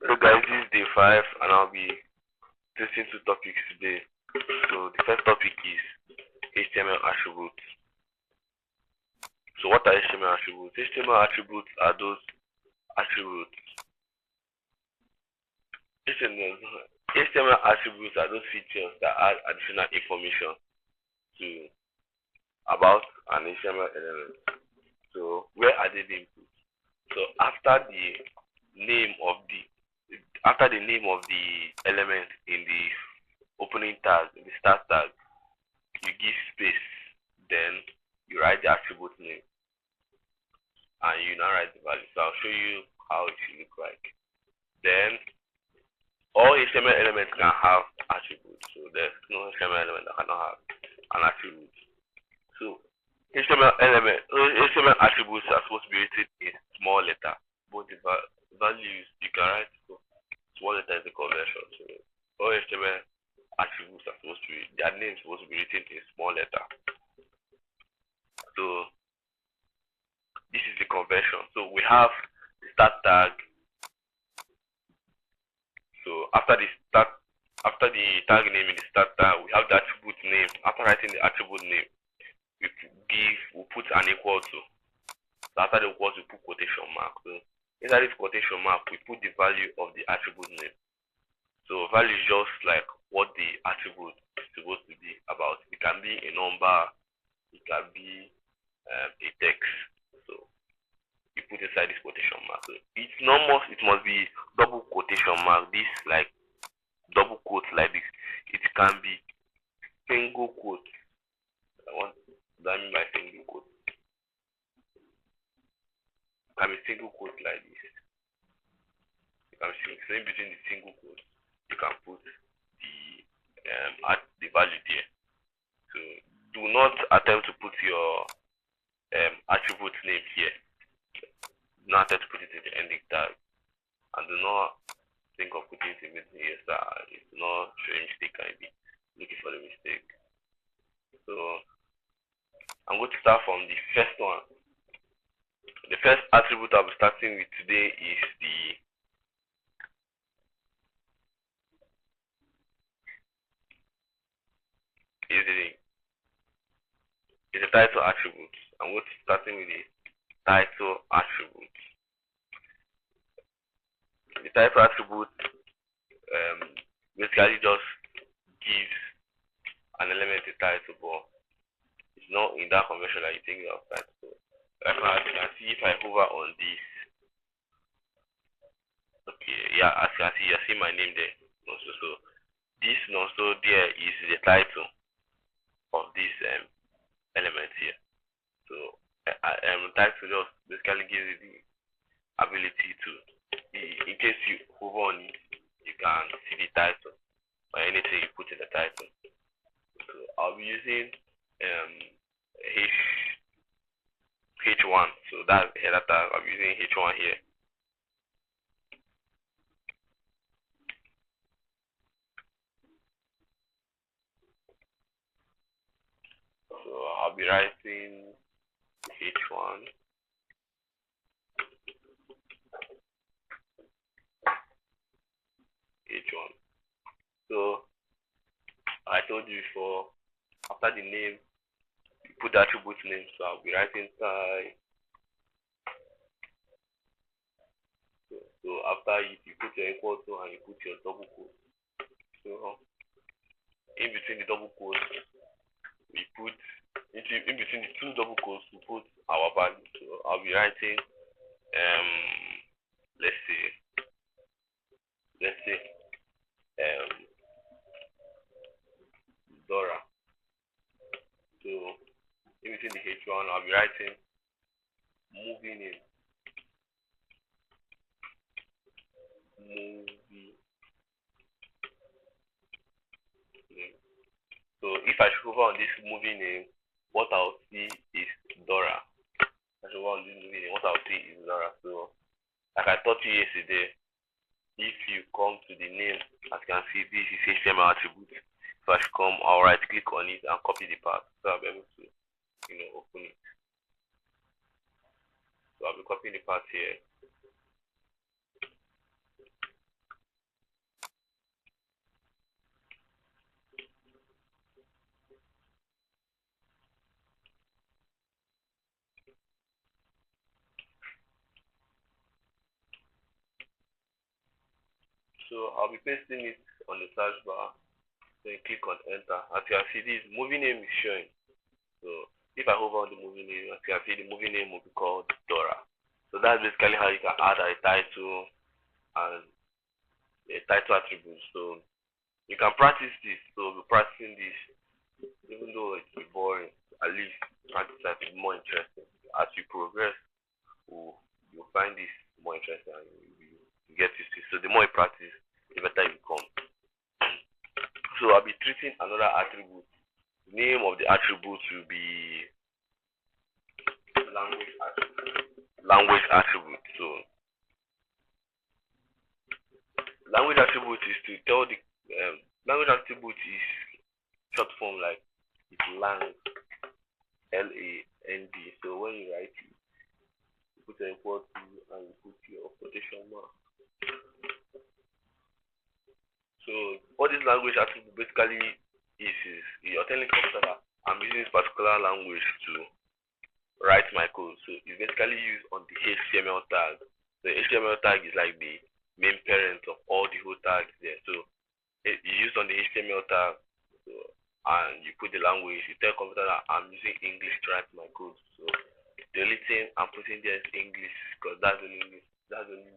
Hello guys, this is day 5 and I'll be testing two topics today. So the first topic is HTML attributes. So what are HTML attributes? HTML attributes are those attributes. HTML attributes are those features that add additional information to about an HTML element. So where are they being put? So after the name of the element in the opening tag, in the start tag, you give space, then you write the attribute name and you now write the value. So I'll show you how it should look like. Then all HTML elements can have attributes. So there's no HTML element that cannot have an attribute. So HTML attributes are supposed to be written in small letter. Both the values you can write small letter is the conversion. So all HTML attributes are supposed to be, their name is supposed to be written in small letter. So this is the conversion. So we have the start tag. So after the tag name in the start tag, we have the attribute name. After writing the attribute name, we put an equal to. So after the equal to, we put quotation mark. So inside this quotation mark, we put the value of the attribute name. So value is just like what the attribute is supposed to be about. It can be a number, it can be a text. So you put inside this quotation mark. So it must be double quotation mark. This like double quote like this. It can be single quote. What do I mean by single quote? It can be single quote like this. You can see so in between the single quote, you can put the value there. So do not attempt to put your attribute name here. Do not attempt to put it in the ending tag, and do not think of putting it in between here. So it's not showing mistake. Can be looking for the mistake. So I'm going to start from the first one. The first attribute I'll be starting with today is the title attribute. I'm going to starting with the title attribute. The title attribute basically just gives an element a title, but it's not in that convention that you think of title. So, as you can see, if I hover on this, okay, yeah, as you can see, you see my name there. So this also there is the title of this element here. So title just basically gives you the ability to, in case you hover on it, you can see the title or anything you put in the title. So I'll be using H1. So that's the header tag. I'll be using H1 here. So I'll be writing H1. H1. So I told you before, after the name, you put the attribute name. So I'll be writing type. So after you put your equal to and you put your double quote. So in between the double quotes, we put in between the two double quotes, we put our value. So I'll be writing let's say Dora. So in between the H1, I'll be writing moving in. Movie name. So if I should hover on this movie name, what I'll see is Dora. I should hover on this movie name, what I'll see is Dora. So like I taught you yesterday, if you come to the name, as you can see, this is HTML attribute. So I should come, I'll right click on it and copy the path. So I'll be able to open it. So I'll be copying the path here. So I'll be pasting it on the search bar. Then click on enter. As you can see, this movie name is showing. So if I hover on the movie name, as you can see, the movie name will be called Dora. So that's basically how you can add a title and a title attribute. So you can practice this. So we're practicing this, even though it's boring. At least practice that is more interesting. As you progress, you'll find this more interesting and you get used to it. So the more you practice, the better you become. So I'll be treating another attribute. The name of the attribute will be language attribute. Language attribute. So language attribute is to tell the language attribute is short form like it's lang, L-A-N-D. So when you write it, you put an equal to and you put your quotation mark. So what this language attribute basically is you're telling the computer that I'm using this particular language to write my code. So it's basically used on the HTML tag. The HTML tag is like the main parent of all the whole tags there. So it's used on the HTML tag. So, and you put the language, you tell the computer that I'm using English to write my code. So the only thing I'm putting there is English because that's the only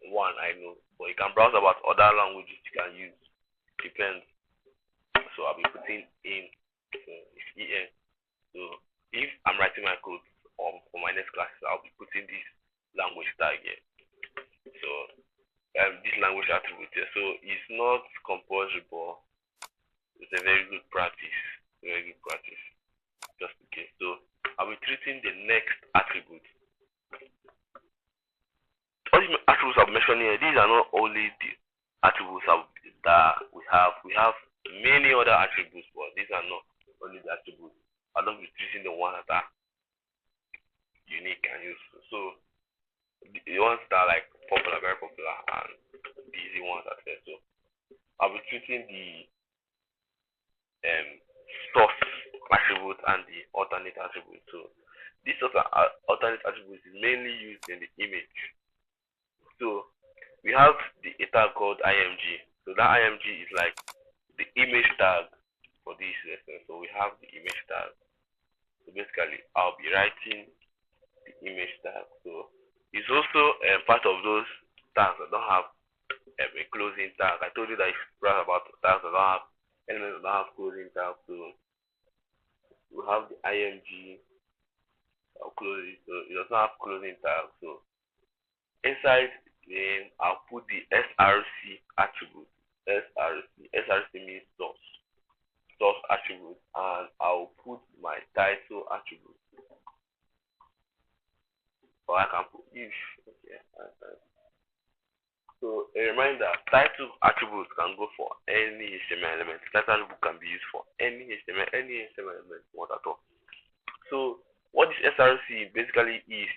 one I know. But you can browse about other languages you can use. Depends. So I'll be putting in it's EN. So if I'm writing my code for my next class, I'll be putting this language tag here. So this language attribute here. So it's not compulsory, but it's a very good practice. Very good practice. Just in case. So I'll be treating the next attribute. All these attributes I've mentioned here, these are not only the attributes that we have. We have many other attributes, but these are not only the attributes. I don't be treating the ones that are unique and useful. So the ones that are like popular, very popular, and the easy ones as well. So I'll be treating the source attribute and the alternate attribute. So this source and alternate attribute is mainly used in the image. So we have a tag called img. So that img is like the image tag for this lesson. So we have the image tag. So basically I'll be writing the image tag. So it's also part of those tags that don't have a closing tag. I told you that if you write about tags that don't have elements that don't have closing tags. So we have the img. I'll close it. So it does not have closing tag. So inside then I'll put the src attribute. src means source attribute, and I'll put my title attribute. Or I can put if. Okay. So a reminder, title attributes can go for any HTML element. Title attribute can be used for any HTML element, what at all. So what this src basically is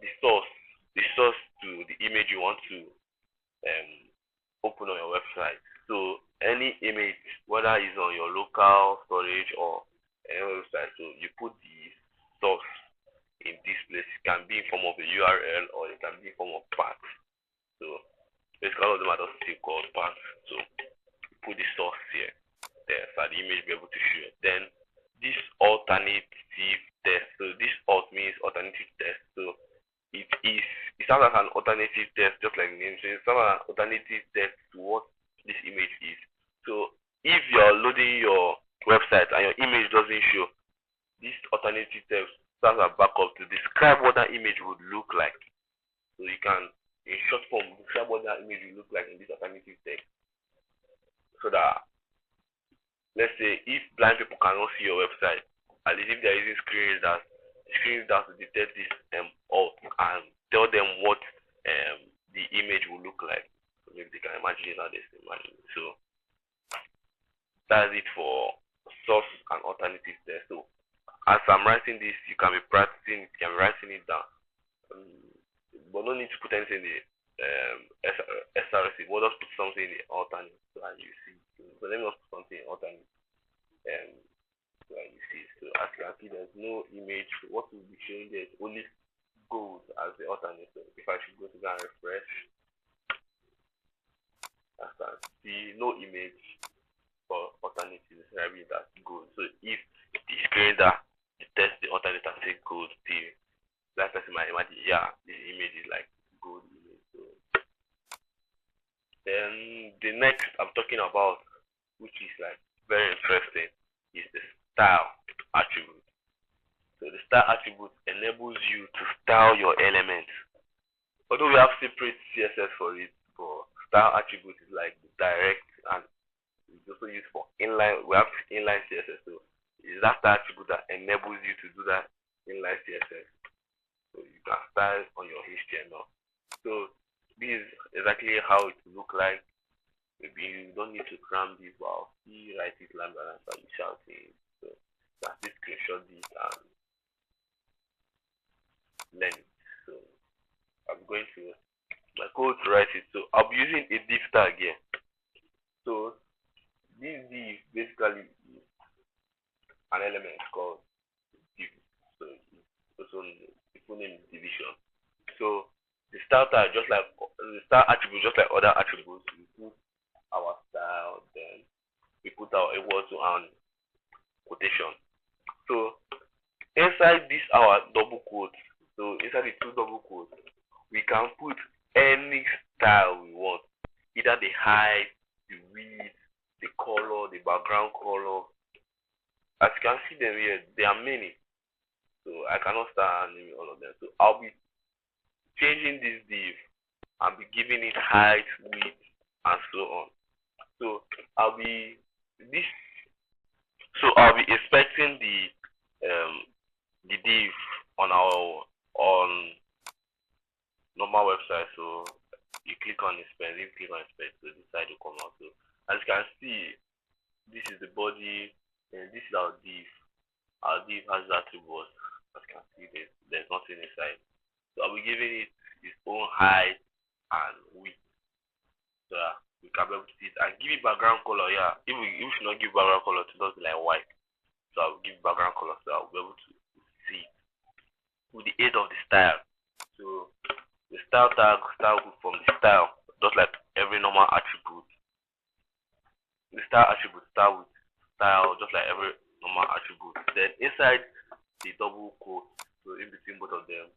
the source to the image you want to open on your website. So any image, whether it's on your local storage or any website, so you put the source in this place. It can be in form of a URL or it can be in form of path. So basically all of them are just still called path. So you put the source here, there, so the image will be able to show it. Then this alternative text. So this alt means alternative text. So it sounds like an alternative text, just like the name says. It sounds like an alternative text to what this image is. So if you're loading your website and your image doesn't show, this alternative text serves as backup to describe what that image would look like. So you can, in short form, describe what that image will look like in this alternative text. So that, let's say, if blind people cannot see your website, at least if they're using screen readers to detect this alt and tell them what the image will look like. So maybe they can imagine it how they imagine it. So that's it for source and alternative text. So as I'm writing this, you can be practicing, you can be writing it down. But no need to put anything in the src. We'll just put something in the alternate so that you see. So let me just put something in alternate. So you see. So as you can see, there's no image. What will be showing there is only gold as the alternate. So if I should go to go and refresh, I can see no image for alternative describing it as gold. So if the screen that detects the alternate and say gold, the that person might imagine, yeah, the image is like gold image. So then the next I'm talking about, which is like very interesting, is the style attribute. So the style attribute enables you to style your elements. Although we have separate CSS for it, but style attribute is like the direct, and it's also used for inline. We have inline CSS, so it's that style attribute that enables you to do that inline CSS. So you can style on your HTML. So this is exactly how it will look like. Maybe you don't need to cram this, but you write it line by line by you shouting. So you can still screenshot this and learn it. So I'm going to my code to write it. So I'll be using a div tag here. So this div basically is an element called div. So it's also the full name is division. So the style tag, just like the style attribute, just like other attributes, we put our style, then we put our equal to and quotation. So inside this our double quote, so inside the two double quotes, we can put any style we want, either the height, the width, the color, the background color. As you can see them here, there are many. So I cannot start naming all of them. So I'll be changing this div and be giving it height, width, and so on. So I'll be this. So I'll be expecting the div on our on normal website. So you click on inspect, you click on inspect, so this side will come out. So as you can see, this is the body, and this is our div. Our div has attributes. As you can see, there's nothing inside. So I'll be giving it its own height and width, so that we can be able to see it and give it background color. Yeah, if we should not give background color, to just be like white. So I'll give background color so I'll be able to see it with the aid of the style. So the style tag start from the style, just like every normal attribute. The style attribute start with style, just like every normal attribute. Then inside the double quote, so in between both of them,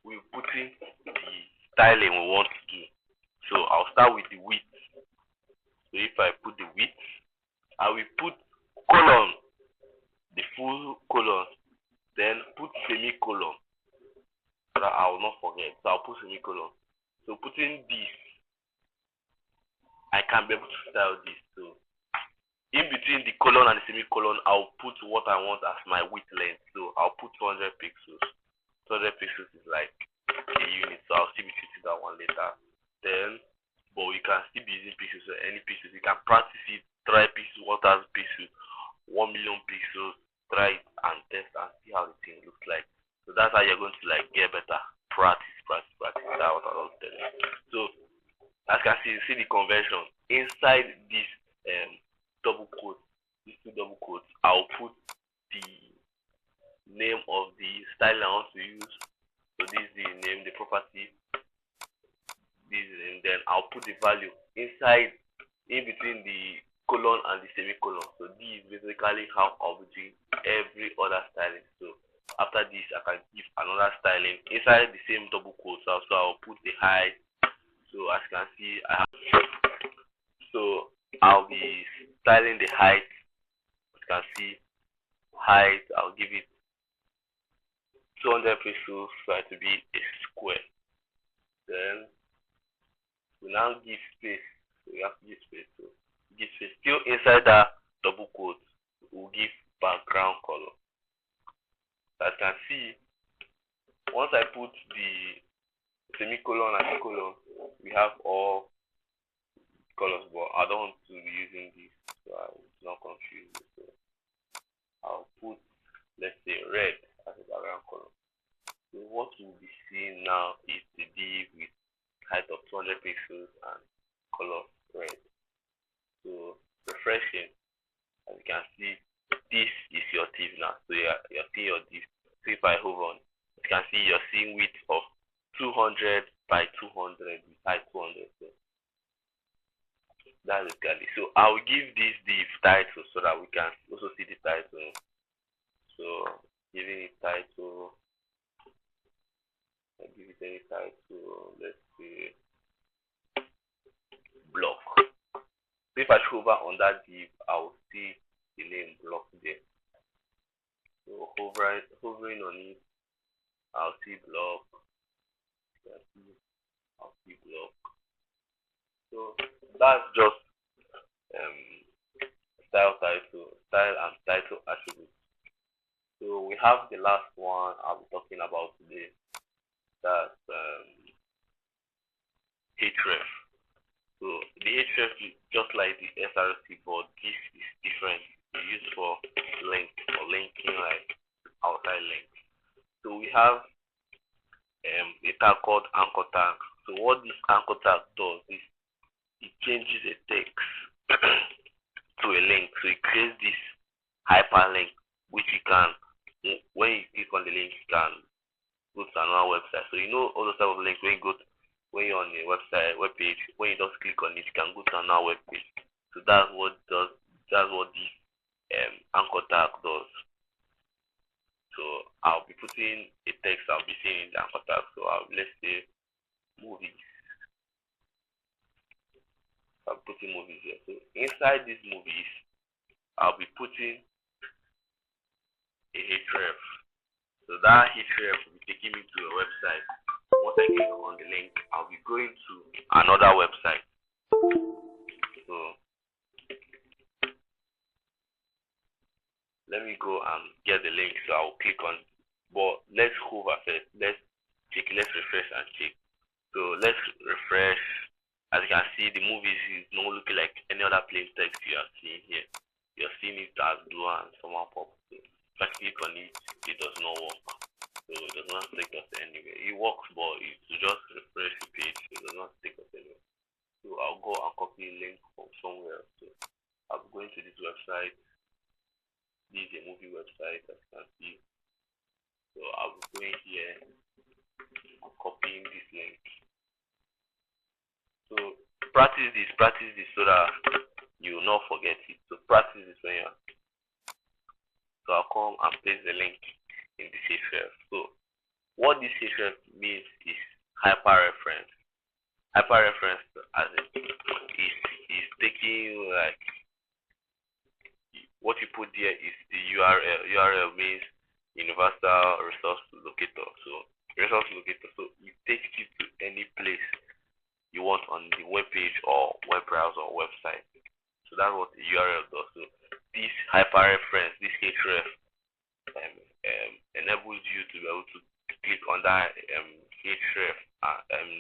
we put in the styling we want to do. So I'll start with the width. So if I put the width, I will put colon, the full colon, then put semicolon, so that I will not forget. So I'll put semicolon. So putting this, I can be able to style this. So in between the colon and the semicolon, I'll put what I want as my width length. So I'll put 200 pixels. 200 pixels is like a unit, so I'll still be treating that one later. Then, but we can still be using pixels, so any pixels. You can practice it, try pixels, 1000 pixels, 1 million pixels, try it and test and see how the thing looks like. So that's how you're going to like get better. Practice. That's what I was telling you. So as you can see the convention inside this double quote, these two double quotes. I'll put the name of the style I want to use. So this is the name, the property. This is the name. Then I'll put the value inside, in between the colon and the semicolon. So this is basically how I'll be doing every other styling. So after this, I can give another styling inside the same double quotes. So I'll put the height. So as you can see, so I'll be styling the height. As you can see, height, I'll give it 200 pixels for it to be a square. Then we now give space. So we have to give space. So give space. Still inside that double quote, we'll give background color. As you can see, once I put the semicolon and the colon, we have all colors, but I don't want to be using this, so it's not confused. So I'll put, let's say, red as a background color. So what we'll be seeing now is the div with height of 200 pixels and color red. So refreshing, as you can see, this is your div now. So you're seeing your div. So if I hover on, You can see you're seeing width of 200 by 200 with height 200. So that's basically. So I'll give this div title so that we can also see the title. So giving it title, I give it any title. Let's see, block. So if I hover on that div, I'll see the name block there. So hovering on it, I'll see block. I'll see block. So that's just style and title attributes. So we have the last one I'll be talking about today. That's href. So the href is just like the src, but this is different. It's used for link or linking, like outside link. So we have a tag called anchor tag. So what this anchor tag does is it changes a text to a link. So it creates this hyperlink which you can, when you click on the link, you can go to another website. So you know all those type of links when you're on a website web page, when you just click on it, you can go to another web page. So that's what this anchor tag does. So I'll be putting a text I'll be seeing in the anchor tag. So let's say movies. I'll be putting movies here. So inside these movies, I'll be putting a href. So that href will be taking me to a website. Once I click on the link, I'll be going to another website. So let me go and get the link. So I'll click on, but let's hover first. Let's refresh and check. So let's refresh. As you can see, the movies is not looking like any other plain text you are seeing here. You're seeing it as blue and someone pop. So if I click on it, it does not work. So it does not take us anywhere. It works, but it's just refresh the page. So it does not take us anywhere. So I'll go and copy a link from somewhere. So I'll be going to this website. This is a movie website, as you can see. So I'll be going here and copying this link. So practice this so that you will not forget it. So practice this when you're. So I'll come and paste the link in this href. So what this href means is hyperreference. Hyperreference as is taking, like, what you put there is the URL. URL means universal resource locator. So resource locator. So it takes you to any place you want on the web page or web browser or website. So that's what the URL does. So this hyperreference, this href, enables you to be able to click on that href,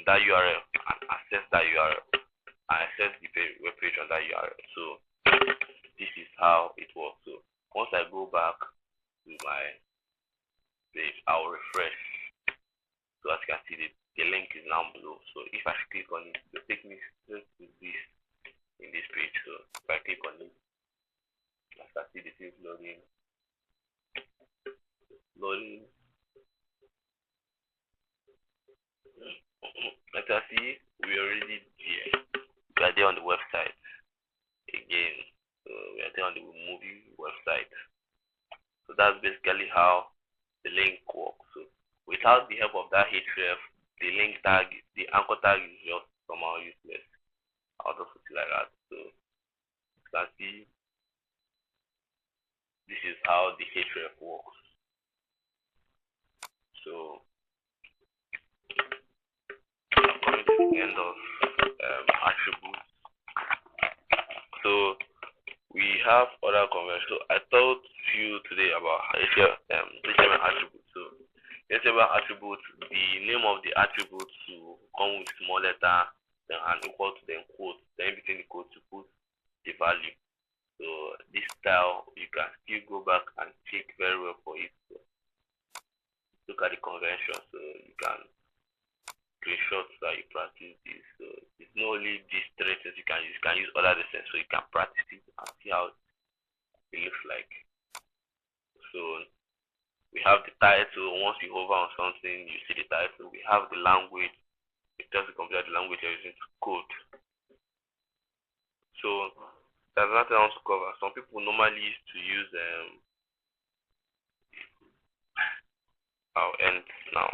that URL, and access that URL, and access the web page on that URL. So this is how it works. So once I go back to my page, I'll refresh. So as you can see, the link is now below. So if I click on it, it will take me straight to this in this page. So if I click on it, I can see the things loading. Like I see, we already there. We are there on the website again. So we are there on the movie website. So that's basically how the link works. So without the help of that href, the link tag, the anchor tag is just somehow useless. I'll just put it like that. So you can see this is how the href works. So I'm coming to the end of attributes. So we have other conventions. So I taught you today about HTML attributes. So HTML attributes, the name of the attribute to come with small letter, then an equal to, then quote, then between the quote to put the value. So this style you can still go back and check very well for it. So look at the convention, so you can screenshot that you practice this. So it's not only these three things you can use. You can use other designs, so you can practice it and see how it looks like. So We have the title. Once you hover on something, you see the title. We have the language. It tells the computer the language you're using to code. So there's nothing else to cover. Some people normally used to use I'll end now.